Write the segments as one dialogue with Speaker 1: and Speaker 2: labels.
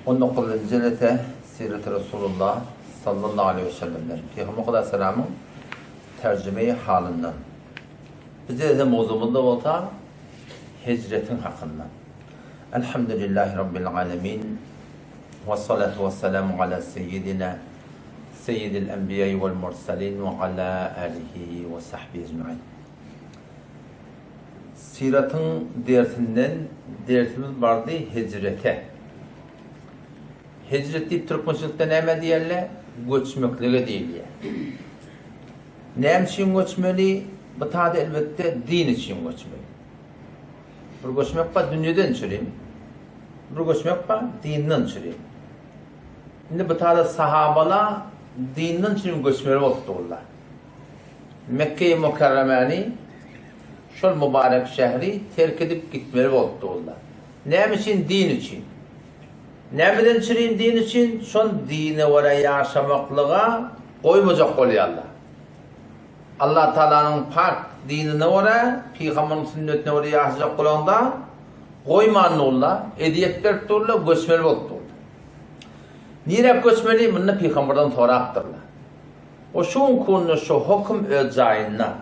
Speaker 1: 19. cilete Siret-i Resulullah sallallahu aleyhi ve sellem'den Peygamber Aleyhisselam'ın tercüme-i halinden. Bize de mevzumunda olsa hicretin hakkında. Elhamdülillahi Rabbil alemin. Ve salatu ve selamu ala seyyidina seyyidil enbiyayı vel mursalin ve ala alihi ve sahbihi ecmaîn. Siretin dertimiz vardı hicrete. Hicret deyip Türkmençilikte neme diyerler? Göçmekliğe değil ya. Nem için göçmeli? Bu tadı elbette din için göçmeli. Bir göçmek var dünyadan çüreyim. Bir göçmek var dinden çüreyim. Şimdi bu tadı sahabalar dinden çüreyim göçmeli oldular. Mekke-i Mukarremeni şol mübarek şehri terk edip gitmeli oldular. Nem için? Din için. Nemeden çüreyim din için? Son dine vara yaşamaklığa koymayacak oluyorlar. Allah Teala'nın pak dinine vara, Peygamber'in sünnetine vara yaşayacak olanda koymanlı olurlar, ediyet berkti olurlar, göçmeli olurlar. Nire göçmeli? Bunu Peygamber'den sonra aktarlar. O şun konu şu hüküm ölçayına.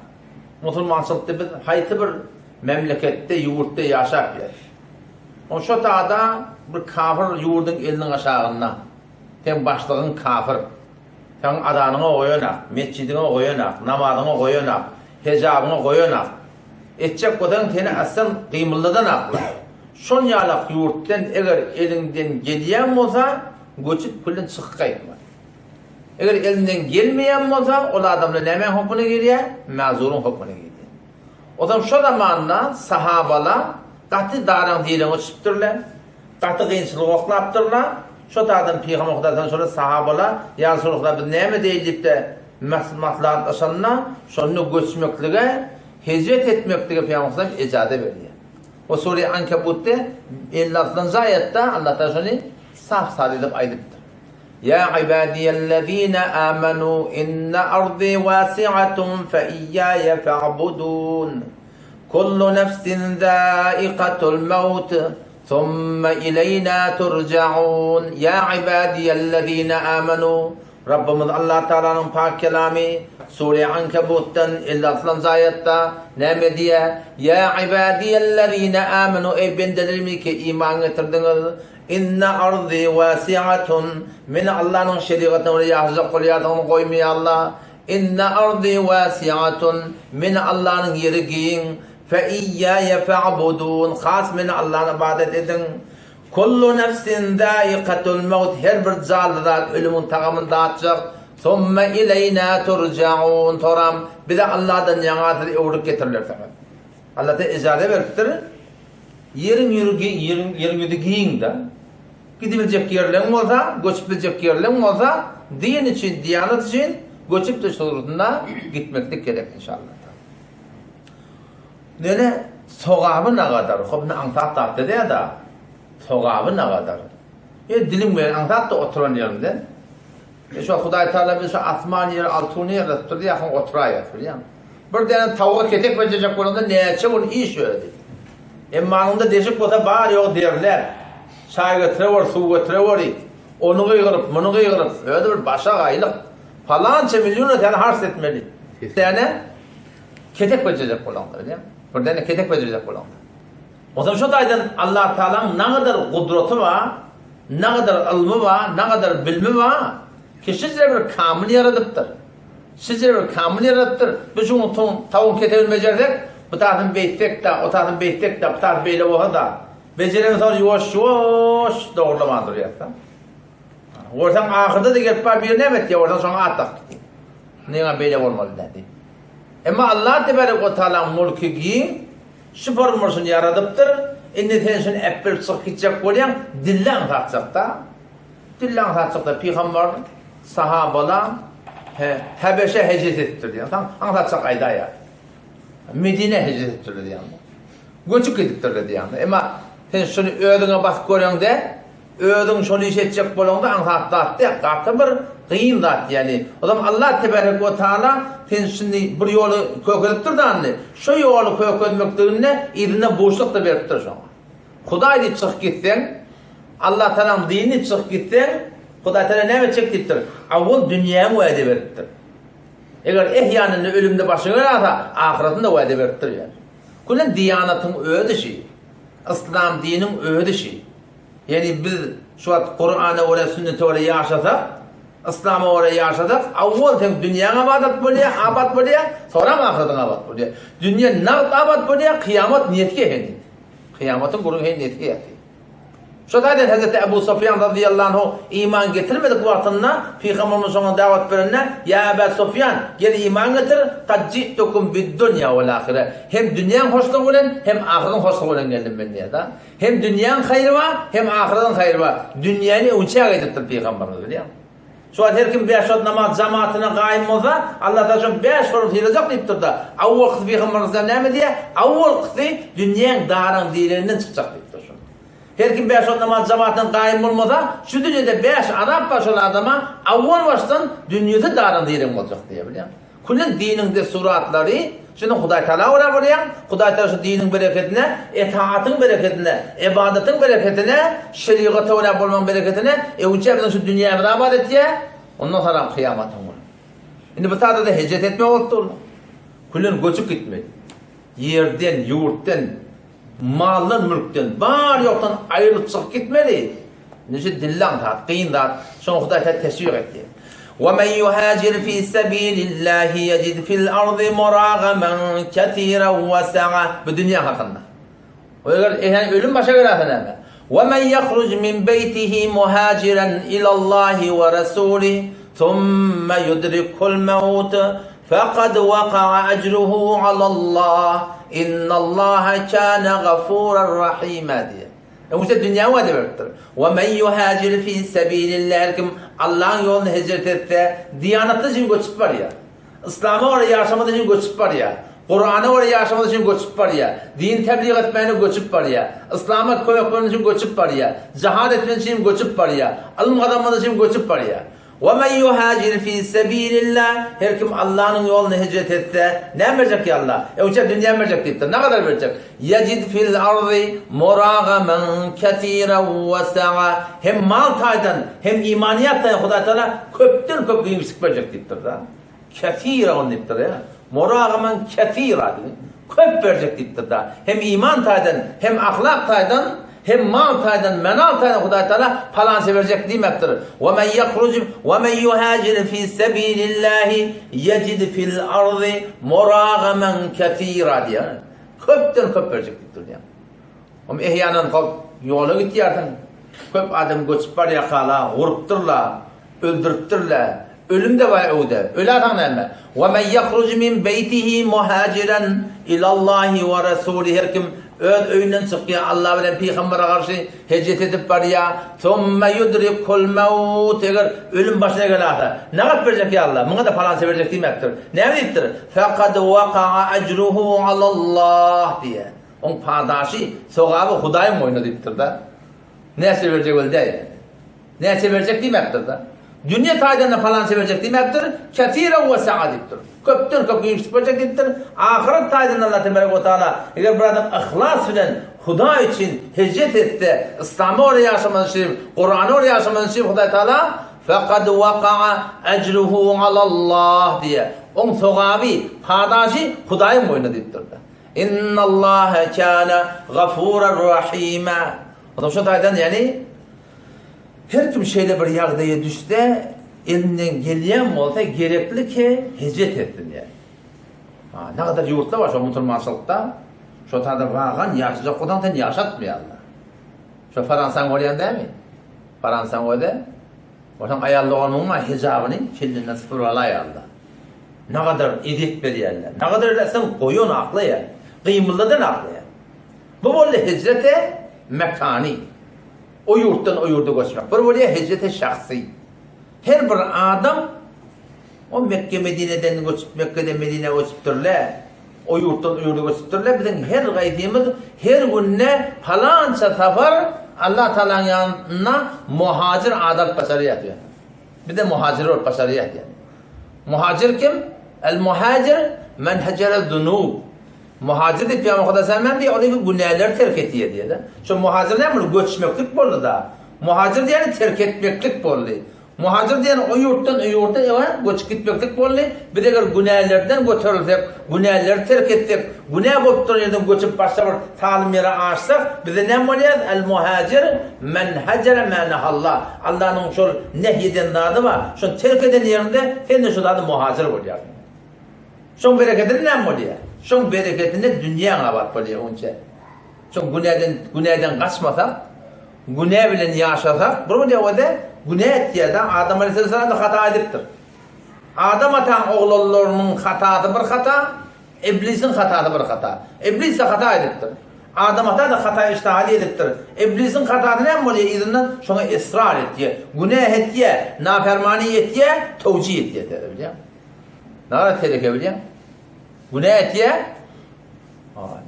Speaker 1: Musulmançılıkta biz hayti bir memlekette, yurtta yaşap yer. O şu taada bir kafir yurdun elinin aşağına. Sen başlığın kafir. Sen adanına koyanak, mescidine koyanak, namazına koyanak, hecabına koyanak. Etçek kodan seni asıl kıymılıdan akla. Son yalak yurttan eğer elinden geliyen olsa göçüp kullen çıkayım var. Eğer elinden gelmeyen olsa o adamla nemen hukmuna geliyor, mazurun hukmuna geliyor. O zaman şu zamanla sahabala katı daran dilini çıptırlar, katı kıyınçılığı oklaptırlar. Şu adam Peygamber Kudası'ndan sonra sahabalar ya Resulullah biz neyme deyip de maslahat aşanına şunu göçmekliğe, hicret etmekliğe Peygamber Kudası'ndan icade veriyor. O Sure-i Ankebut'ta 56. ayette Allah Teala şunu saf sadedip aydıptır. Ya ibadiyellezine amenu inne ardi vasi'atun fe iyyaya fe'budun. Kullu nefsin zâikatul mevt. ثُمَّ إِلَيْنَا تُرْجَعُونَ يَا عِبَادِيَ الَّذ۪ينَ آمَنُوا Rabbimiz Allah Teala'nın pak kelami Sure-i Ankebut'tan 56. ayette ne diye? Ya ibadiyellezine amenu ey bendelerimi ki iman getirdiniz. İnne ardı vasi'atun min Allah'ın şeriatını oraya yazık koyardığını koymuyor Allah. İnne ardı vasi'atun min Allah'ın yeri giyin. فَاِيَّايَ فَعْبُدُونَ Khas min Allah'ın ibadet edin. Kullu nefsin zâikatul mevt her bir zâlıdan ölümün takamını dağıtacak. ثُمَّ اِلَيْنَا تُرْجَعُونَ Toram bir de Allah'tan yanatır uğruk getirirler fakat. Allah da icade veriptir. Yerin yürü giyin de. Gidibilecek yerlerin olsa, göçüp bilecek yerlerin olsa din için, diyanet için göçüp de şurutunda gitmeklik gerek inşallah. Nene sogabı ne kadar? Hopna antat tattı diye da sogabı ne kadar? Dilim böyle antat da oturan yerinde. Şu Huday Teala bir şu asman yer, altın yer tuttu diye yakın oturaya biliyor musun? Bir tane tavuğa ketek verecek olanda neyse bunu iyi söyledi. Emanında değişik olsa bağır yok derler. Çay götürüyor, su götürüyor. Onu kıyırıp, bunu kıyırıp. Öyle bir başa aylık. Falanca milyonu tane harç etmeli. Yani ketek verecek olanda biliyor musun? Buradan ketek verecek olan. O zaman şu daydan Allah Teala'nın ne kadar kudreti var, ne kadar ilmi var, ne kadar bilmi var ki sizlere bir kamil yaratıptır. Sizlere bir kamil yaratıptır. Biz onu tavuğun keteğini becerdek, bu tarafın beytek de, o tarafın beytek de, bu tarafın beyle oha da. Beceremiz sonra yoş doğrulamadır ya. Oradan ahırda da gelip var bir nemet ya, oradan sonra atak. Neyine beyle olmalı dedi. Ama Allah Tebarek ve Teala'nın mülkü giyin, şu formasını yaratıptır, indi tensin eppel çık gidecek olayan, dillen tatacak da, Peygamber, sahabalar, Habeşe hicret ettir diye, anlatacak ayda ya. Medine hicret ettir diye. Göçük ediptir diye. Ama sen şunu ödüne bak görüyorsun de, ödün şunu iş edecek bolanda anlattı diye, katı bir kıyım zat yani. O zaman Allah Tebarek ve Teala sen şimdi bir yolu kökülüptür de anne. Şu yolu kökülmektiğine idine boşluk da veriptir şu an. Huday deyip çık gitsen, Allah Teala'nın dinini çıkıp gitsen, Huday Teala ne çektirtir? Avval dünyaya vade veriptir. Eğer ehyanını ölümde başına alsa, ahiretinde vade veriptir yani. Kulun diyanatın öğüdü şey. İslam dinin öğüdü şey. Yani biz şu an Kur'an'a oraya sünnete oraya yaşasak, İslam'a oraya yaşasak, avval tek dünyana abadat boluyor, abad boluyor, sonra mı ahiretin abad boluyor? Dünya nağıt abad boluyor, kıyamet niyetke henid. Kıyametin kurun henid niyetke yatıyor. Şu kadar Hazreti Ebu Sufyan radıyallahu anh iman getirmedik vaktinde Peygamberimiz ona davet verenler ya Ebu Sufyan gel iman getir kad ci'tukum bid dunya vel ahire hem dünyanın hoşluğu olan hem ahiretin hoşluğu olan geldim ben diye da hem dünyanın hayrı var hem ahiretin hayrı var dünyanı uçağa getirtir Peygamberimiz biliyor musun? Şu an her kim 5 vakit namaz cemaatine kaim olsa Allah Teala 5 farz kılacak deyip durdu. Avval kız Peygamberimizden ne mi diye? Avval kız dünyanın darın dilerinden çıkacak deyip durdu. Her kim 5 vakit namaz cemaatine kaim olmasa şu dünyada 5 Arap başlı adama avval baştan dünyada darın dilerim olacak diye biliyor musun? Kulun dininde suratları şimdi Huday Teala oraya Huday Teala şu dinin bereketine, itaatın bereketine, ibadetin bereketine, şeriatı oraya bulmanın bereketine, uçaktan şu dünyaya ibadet ya, ondan sonra kıyametin var. Şimdi bu tarzda da hicret etme oldu. Kulun göçüp gitmedi. Yerden, yurttan, maldan, mülkten, var yoktan ayrılıp çıkıp gitmedi. Nece dillan taat, kıyın taat, sonra Huday Teala teşvik etti. وَمَنْ يُهَاجِرْ فِي سَب۪يلِ اللّٰهِ يَجِدْ فِي الْأَرْضِ مُرَاغَمًا كَثِيرًا وَسَعًا Bu dünya hakkında. Yani ölüm başa göre efendim. وَمَنْ يَخْرُجْ مِنْ بَيْتِهِ مُهَاجِرًا إِلَى اللّٰهِ وَرَسُولِهِ ثُمَّ يُدْرِكُ الْمَوْتَ فَقَدْ وَقَعَ أَجْرُهُ عَلَى اللّٰهِ إِنَّ اللّٰهَ كَانَ غَفُورًا رَحِيمًا diye. İşte dünya vaadi veriptir. وَمَنْ يُهَاجِرْ فِي سَب۪يلِ اللّٰهِ Kim Allah'ın yolunu hicret etti, diyanatı için göçüp var ya, İslam'a oraya yaşamadığı için göçüp var ya, Kur'an'a oraya yaşamadığı için göçüp var ya, din tebliğ etmeyene göçüp var ya, İslam'a koymakların için göçüp var ya, cihad etmenin için göçüp var ya, alım kazanmanın için göçüp var ya. وَمَنْ يُهَاجِرْ فِي سَب۪يلِ اللّٰهِ Her kim Allah'ın yolunu hicret etti, ne verecek ya Allah? Uçak dünya verecek deyip ne kadar verecek? يَجِدْ فِي الْأَرْضِ مُرَاغَمًا كَثِيرًا وَسَعًا Hem mal taydan hem imaniyat taydan Huday Teala köpten köp kıyımsızlık verecek deyip da. Kethira onu deyip ya. Muragamen kethira köp verecek deyip da. Hem iman taydan hem ahlak taydan hem mal taydan, menal taydan Huday Teala falan verecek demektir. وَمَنْ يَخْرُجُ وَمَنْ يُهَاجِرْ فِي سَب۪يلِ اللّٰهِ يَجِدْ فِي الْأَرْضِ مُرَاغَمًا كَثِيرًا diye. Köpten köp verecek deyip ya. Ama ehyanın yolu gitti yerden. Köp adam göçüp var ya kala, vurupturlar, öldürüpturlar. Ölüm de var öde. Öyle adam neyme. وَمَنْ يَخْرُجُ مِنْ بَيْتِهِ مُهَاجِرًا اِلَى اللّٰهِ وَرَسُولِهِ Her kim öğünden çıkıyor Allah ve Peygamber'e karşı hicret edip var ya ثُمَّ يُدْرِكُ الْمَوْتِ Eğer ölüm başına gelirse ne kadar verecek ya Allah? Buna da falan verecek demektir. Ne deyiptir? فَقَدْ وَقَعَ أَجْرُهُ عَلَى اللّٰهِ diye. Onun padaşı, soğabı Huday'ın oyunu deyiptir da. Neyse verecek öyle değil. Neyse verecek demektir da. Dünya taydanına falan verecek demektir. Kethira ve saadettir. Köpten köp yüksek verecek demektir. Ahiret taydanına Allah Teala eğer buradan ihlas bilen Huda için hicret etti, İslam'ı oraya yaşamanın için, Kur'an'ı oraya yaşamanın için Huday Teala فَقَدْ وَقَعَ اَجْرُهُ عَلَى اللّٰهِ diye. Onun soğabı, padaşı Huday'ın boyuna deyiptir da. اِنَّ اللّٰهَ كَانَ غَفُورًا رَحِيمًا O da şu taydan yani her kim şeyle bir yağdaya düşse elinden geleyen olsa gerekli ki hicret ettin yani. Ne kadar yurtlar var şu Müslümanlıkta. Şu tarzda vagan yaşayacak odan yaşatmıyor Allah. Şu Fransa'nın oraya değil mi? Fransa'nın orada. Oradan ayarlı olmanın hicabını kendinden sıfırlay Allah. Ne kadar edip veriyorlar. Ne kadar edersen koyun aklı ya. Kıymılıdan aklı ya. Bu böyle hicrete mekani. O yurttan o yurda koşmak. Bu böyle hicrete şahsi. Her bir adam o Mekke Medine'den koşup Mekke'den Medine'ye koşupturlar. O yurttan o yurda koşupturlar. Bizim her gaydimiz her günne falanca safar Allah Teala'nın yanına muhacir adat başarıyat yani. Bir de muhacir var başarıyat yani. Muhacir kim? El muhacir men hacerel dunub. Muhacir de Peygamber Aleyhisselam diye onu günahları terk ettiği diye de. Şu muhacir ne mi? Göçmeklik burada da. Muhacir diyeni terk etmeklik bolly. Muhacir diyeni o yurtdan yurta göçüp gitmeklik bolly. Bir de günahlardan götürülsek, günahları terk etsek, günah bolup durýardan göçüp başga bir talim ýere açsak, bize näme bolýar? El muhacir men hajara ma nahallah. Allah'ın şol nehyeden adı var. Şol terk eden ýerinde sen de şol adı muhacir bolýar. Şol bereketini näme bolýar? Şol bereketini dünýä abat bolýar onça. Şol günahdan kaçmasak, günah bilen yaşasak, bu ne o da günah etdiýärde Adam aleyhisselam da hata edipdir. Adam atan oğullarının hatadı bir hata, İblisin hatadı bir hata. İblis de hata edipdir. Adam ata da hata iştihadi edipdir. İblisin hatadı ne bolýar? İzinden şoňa israr etdiýär. Günah etdiýär, nafermani etdiýär, tawjih etdiýär bilýär. Nara tereke bilýär? Günah etdiýär.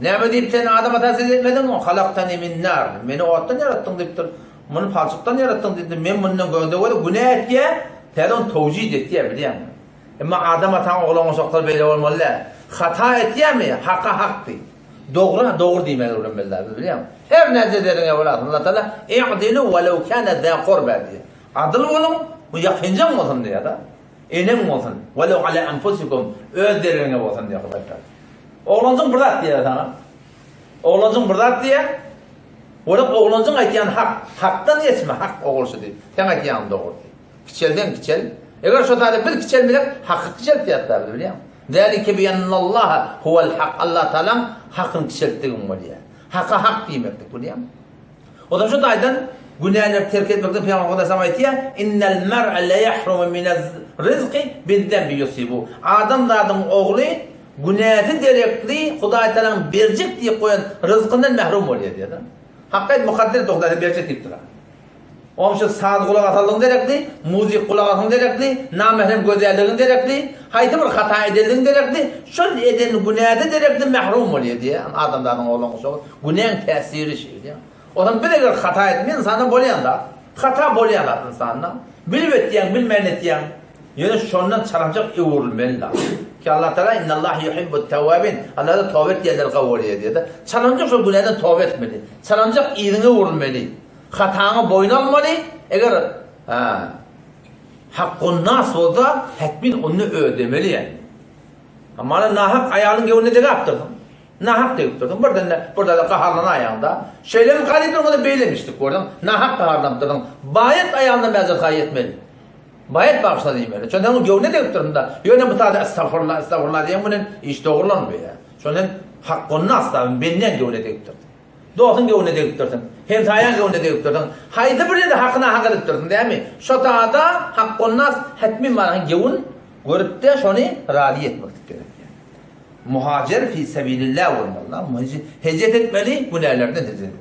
Speaker 1: Näme diýip sen adam atası etmedin mi? Halaktani min nar. Meni otdan yaratdyň diýipdir. Muny palçykdan yaratdyň diýdi. Men bundan göňde günah etdiýär, täzeden tawjih etdiýär bilýärmi? Emma adam atan oğlan soklar beýle bolmaly. Hata etdiýärmi? Hakka hakdy. Dogry, dogry diýmeli bilenler bilýärmi? Her näçe derine bolar. Allah taala i'dilu walau kana za qurba diýär. Adil bolun, bu ýakynjam bolsun diýär da. Enem bolsun. Walau ala anfusikum özlerine bolsun diýär. Oğlancın bırak diye sana. Oğlancın bırak diye. Ola oğlancın aytyan hak. Haktan geçme hak oğulsu diye. Sen aytyan doğru diye. Kiçelden kiçel. Eğer şu tane bir kiçel bilek hakkı kiçel fiyatlar biliyor musun? Zalike bi'annallaha huvel hak. Allah Teala hakkın kiçelttiğin var ya. Hakka hak demektir biliyor musun? O da şu taydan günahları terk etmekten Peygamber Aleyhisselam aytıyor. İnnel mer'e la yahrumu minez rizqi bi'z-zembi yusibu. Adam da adam oğlu günahı derekli Hudaý Teala'nın berjek diye koyan rızkından mahrum bolýar diýär. Hakykat mukadder dogda berjek diýipdir. Oňşa saat kulak ataldyň derekli, muzik kulak ataldyň derekli, namahrem gözelligiň derekli, haýdy bir hata edildiň derekli, şol eden günahı derekli mahrum bolýar diýär. Adamlaryň oğlan şol günahın täsiri şeýdi. Odan bir eger hata etmeýän insana bolýanda, hata bolýar insana. Bilip etdiň, bilmän etdiň, ýöne şondan çaramjak öwrülmeli lazım. Ki Allah Teala innallah yuhibbut tawwabin. Allah da tawbe etýärleri kabul edýär de. Çalancak şol günahdan tawbe etmeli. Çalancak ýerine urulmaly. Hataňy boyna almaly. Eger hakkun nas bolsa, hätmin onu ödemeli yani. Ama nahak aýalyň göwüne de gapdyrdyň. Nahak diýipdirdiň. Burada da gaharlan aýagynda. Şeýlerin galypdyň onu beýlemişdik gördüň. Nahak gaharlandyň. Baýat aýalyna mäzet gaýetmeli. Bayat bağışla diýmeli. Şondan o göwne de turunda. Ýöne bu taýda estağfurullah, estağfurullah diýen munen iş dogrulanmıyor. Şondan hakkun nas da benden göwne de turdy. Doğun göwne de turdy. Hem taýan göwne de turdy. Haýdy bir ýerde hakyna hak edip turdy, diými? Şo taýda hakkun nas hetmin barhan gewün görüpde şonu radi etmek gerek. Muhacir fi sabilillah bolmaly. Hicret etmeli, günahlardan hicret etmeli.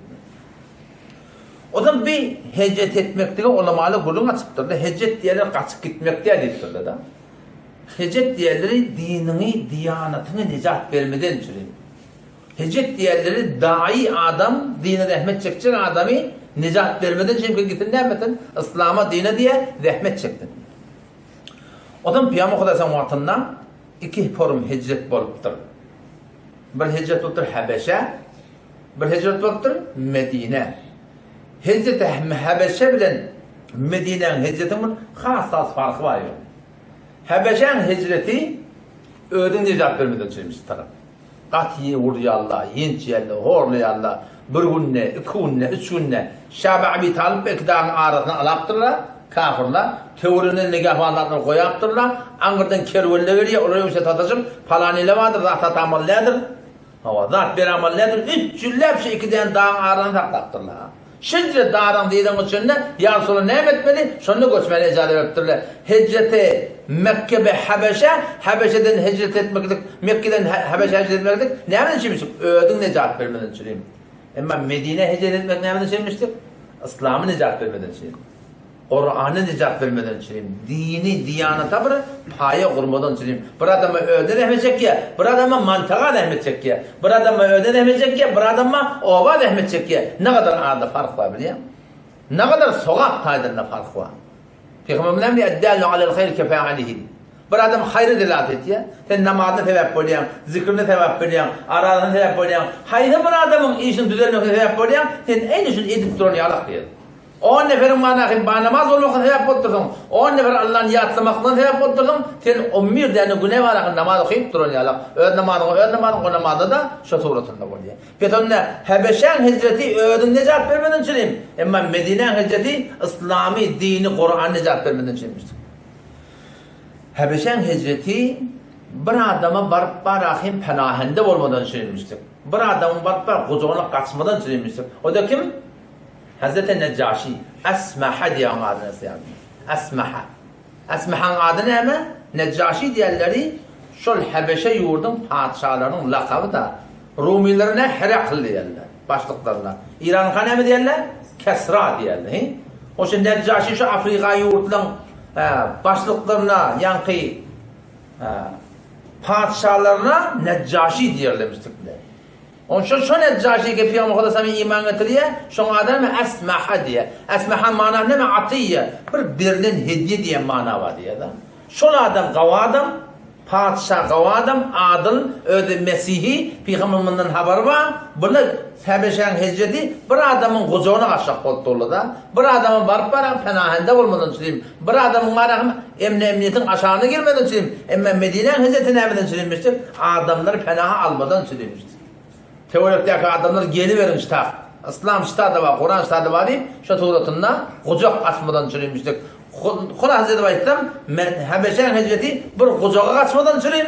Speaker 1: Odan bir hicret etmekdigi ulamaly gulun açypdyrdy. Hicret diýerler gaçyp gitmek diýipdirdi da. Hicret diýerleri dinini, diýanatyny nijat bermeden çürün. Hicret diýerleri daî adam, dine rahmet çekçek adamy nijat bermeden çürün gitin nämetin? İslama dine diýe rahmet çekdi. Odan Peygamber Aleyhisselam wagtynda iki form hicret bolupdyr. Bir hicret bolupdyr Habeşe, bir hicret bolupdyr Medine. Hicret Habeşe bilen Medine'nin hicretinin hassas farkı var. Habeşe'nin hicreti ödün nijat vermeden çürümüş taraf. Qatiyy urýarlar, ýençýärler, horlaýarlar. Bir günne, iki günne, üç günne Şabi Abi Talib ekdaň arasyna alapdyrlar, kafirler. Töwrüne negahwanlaryny goýapdyrlar. Aňyrdan kerwelle berýär, oraya öýse tataşyp, palanyle bardyr, zat tamallädir. Hawa zat beramallädir. 3 ýyllap şu ikiden daň arasyny taklapdyrlar. Şiddet daran diýdiň üçin ya Rasulullah näme etmeli? Şonu göçmeli ejazet beripdirler. Hicreti Mekke ve Habeşe, Habeşeden hicret etmekdik, Mekke'den Habeşe hicret etmekdik. Näme üçinmişik? Ödün nijat bermeden çürüm. Emma Medine hicret etmek näme üçinmişik? İslam'ı nijat bermeden çürüm. Kur'an'ı nijat vermeden çürüm. Dini, diyanata bir paýa gurmadan çürüm. Bir adama öde rahmet çekýär, bir adama mantaga rahmet çekýär, bir adama öde rahmet çekýär, bir adama oba rahmet çekýär. Ne kadar arada fark var bilýär? Ne kadar sogap taýdanda fark var? Peygamberimiz ne eddallu alel hayr kefa'alihi. Bir adam hayrı dilat etýär, sen namazyny sebäp bolýan, zikrini sebäp bolýan, arazyny sebäp bolýan. Haýdy bir adamyň işini düzelmekine sebäp bolýan, sen eýne şunu edip duran ýalak diýär. 10 neferin manahı namaz olmaktan sebep oldurdun. 10 nefer Allah'ın yatlamaktan sebep oldurdun. Sen 11 tane güne var namaz okuyup durun ya. Öd namazı da şu suratında oluyor. Betonda Habeşen hicreti ödün necat vermeden çüreyim. Ama Medine hicreti İslami dini Kur'an necat vermeden çüreymiştir. Habeşen hicreti bir adama barıp barahim penahende olmadan çüreymiştir. Bir adamın barıp kucağına kaçmadan çüreymiştir. O da kim? Hazreti Neccaşi Esmaha diye adını sayardı. Esmaha. Esmaha'nın adı ne mi? Neccaşi diğerleri şol Habeşe yurdun padişahlarının lakabı da Rumilerine Herakl diyorlar. Başlıklarına. İran Han'a mı diyorlar? Kesra diyorlar. O için Neccaşi şu Afrika yurdunun başlıklarına yankı padişahlarına Neccaşi diyorlarmıştık. On şu Neccaşi ki Peygamber Aleyhisselam'a iman getiriyor, şu adam Esmaha diye. Esmaha mana ne mi? Atiye. Birinin hediye diye mana var diye da. Şu adam kavadım, padişah kavadım, adıl, öde Mesih'i, Peygamber'den haber var. Bunu Habeşen hicreti bir adamın kucağına aşağı koltuğlu da. Bir adamın varıp var, penahende olmadan söyleyeyim. Bir adamın var, emniyetin aşağına girmeden söyleyeyim. Ama Medine'nin hicretini emniyeten söylemiştir. Adamları penaha almadan söylemiştir. Teologdaki adamlar geliverin işte. İslam ştadı var, Kur'an ştadı var deyip şu tuğratında kucak açmadan çürüymüştük. Kula Hazreti Bayit'ten Habeşen hicreti bir kucağa açmadan çürüyüm.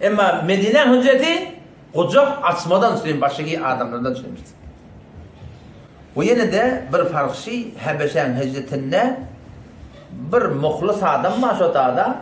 Speaker 1: Ama Medine hicreti kucak açmadan çürüyüm. Baştaki adamlardan çürüymüştük. Bu yine de bir farkı Habeşen hicretinde bir muhlis adam var şu dağda.